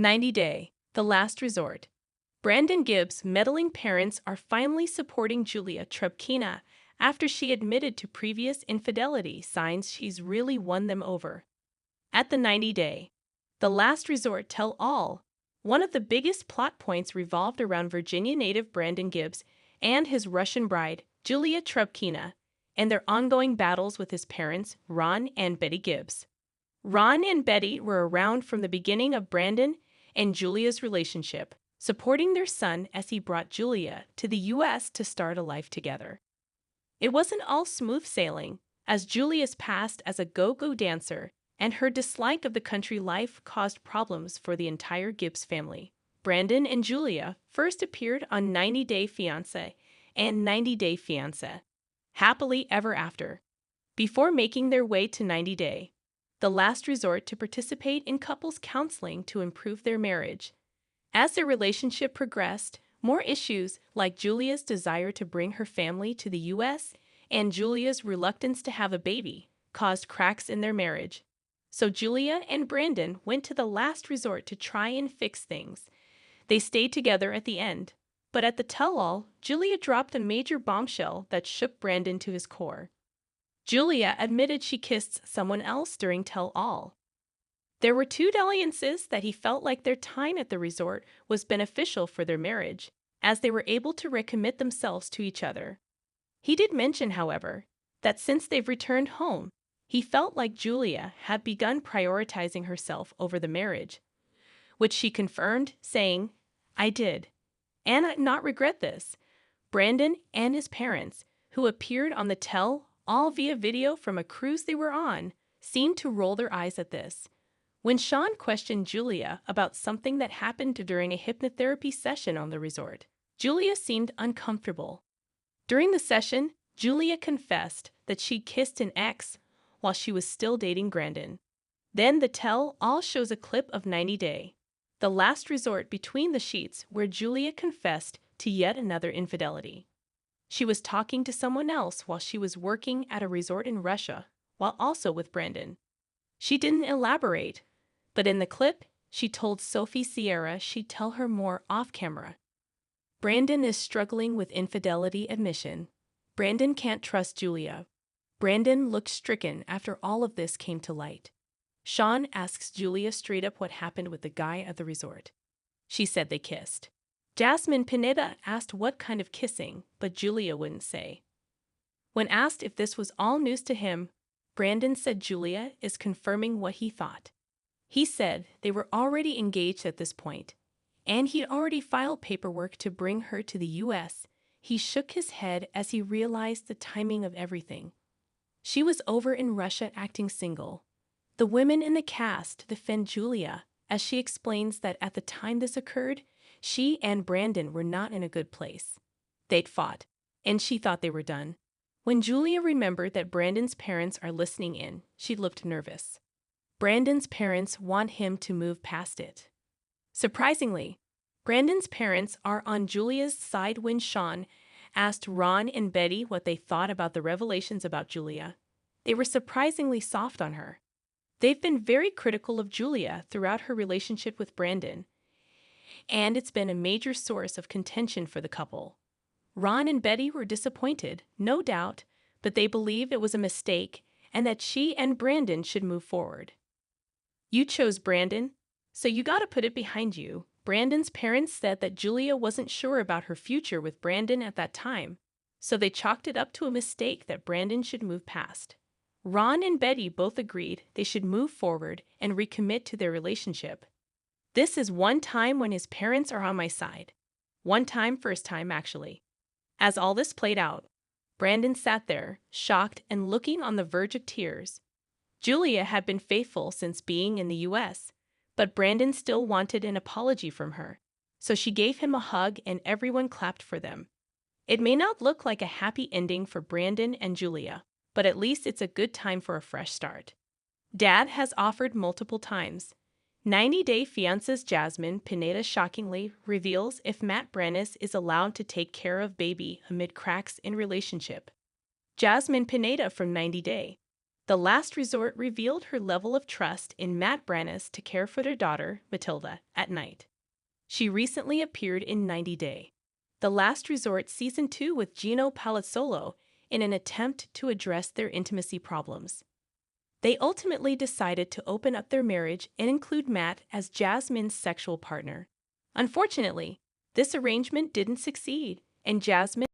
90 Day, The Last Resort. Brandon Gibbs' meddling parents are finally supporting Julia Trubkina after she admitted to previous infidelity, signs she's really won them over. At the 90 Day, The Last Resort tell-all, one of the biggest plot points revolved around Virginia native Brandon Gibbs and his Russian bride, Julia Trubkina, and their ongoing battles with his parents, Ron and Betty Gibbs. Ron and Betty were around from the beginning of Brandon and Julia's relationship, supporting their son as he brought Julia to the U.S. to start a life together. It wasn't all smooth sailing, as Julia's past as a go-go dancer and her dislike of the country life caused problems for the entire Gibbs family. Brandon and Julia first appeared on 90 Day Fiancé and 90 Day Fiancé, Happily Ever After, before making their way to 90 Day, The Last Resort to participate in couples counseling to improve their marriage. As their relationship progressed, more issues like Julia's desire to bring her family to the U.S. and Julia's reluctance to have a baby caused cracks in their marriage. So Julia and Brandon went to the last resort to try and fix things. They stayed together at the end, but at the tell-all, Julia dropped a major bombshell that shook Brandon to his core. Julia admitted she kissed someone else during tell-all. There were two dalliances that he felt like their time at the resort was beneficial for their marriage, as they were able to recommit themselves to each other. He did mention, however, that since they've returned home, he felt like Julia had begun prioritizing herself over the marriage, which she confirmed, saying, "I did, and I not regret this." Brandon and his parents, who appeared on the tell-all via video from a cruise they were on, seemed to roll their eyes at this. When Sean questioned Julia about something that happened during a hypnotherapy session on the resort, Julia seemed uncomfortable. During the session, Julia confessed that she kissed an ex while she was still dating Brandon. Then the tell-all shows a clip of 90 Day, The Last Resort between the sheets, where Julia confessed to yet another infidelity. She was talking to someone else while she was working at a resort in Russia, while also with Brandon. She didn't elaborate, but in the clip, she told Sophie Sierra she'd tell her more off-camera. Brandon is struggling with infidelity admission. Brandon can't trust Julia. Brandon looked stricken after all of this came to light. Sean asks Julia straight up what happened with the guy at the resort. She said they kissed. Jasmine Pineda asked what kind of kissing, but Julia wouldn't say. When asked if this was all news to him, Brandon said Julia is confirming what he thought. He said they were already engaged at this point, and he'd already filed paperwork to bring her to the U.S. He shook his head as he realized the timing of everything. She was over in Russia acting single. The women in the cast defend Julia, as she explains that at the time this occurred, she and Brandon were not in a good place. They'd fought, and she thought they were done. When Julia remembered that Brandon's parents are listening in, she looked nervous. Brandon's parents want him to move past it. Surprisingly, Brandon's parents are on Julia's side when Sean asked Ron and Betty what they thought about the revelations about Julia. They were surprisingly soft on her. They've been very critical of Julia throughout her relationship with Brandon, and it's been a major source of contention for the couple. Ron and Betty were disappointed, no doubt, but they believe it was a mistake and that she and Brandon should move forward. You chose Brandon, so you gotta put it behind you. Brandon's parents said that Julia wasn't sure about her future with Brandon at that time, so they chalked it up to a mistake that Brandon should move past. Ron and Betty both agreed they should move forward and recommit to their relationship. This is one time when his parents are on my side. One time, first time, actually. As all this played out, Brandon sat there, shocked and looking on the verge of tears. Julia had been faithful since being in the U.S., but Brandon still wanted an apology from her, so she gave him a hug and everyone clapped for them. It may not look like a happy ending for Brandon and Julia, but at least it's a good time for a fresh start. Dad has offered multiple times. 90 Day Fiancé's Jasmine Pineda shockingly reveals if Matt Brenes is allowed to take care of baby amid cracks in relationship. Jasmine Pineda from 90 Day, The Last Resort revealed her level of trust in Matt Brannis to care for their daughter, Matilda, at night. She recently appeared in 90 Day. The Last Resort Season 2 with Gino Palazzolo in an attempt to address their intimacy problems. They ultimately decided to open up their marriage and include Matt as Jasmine's sexual partner. Unfortunately, this arrangement didn't succeed, and Jasmine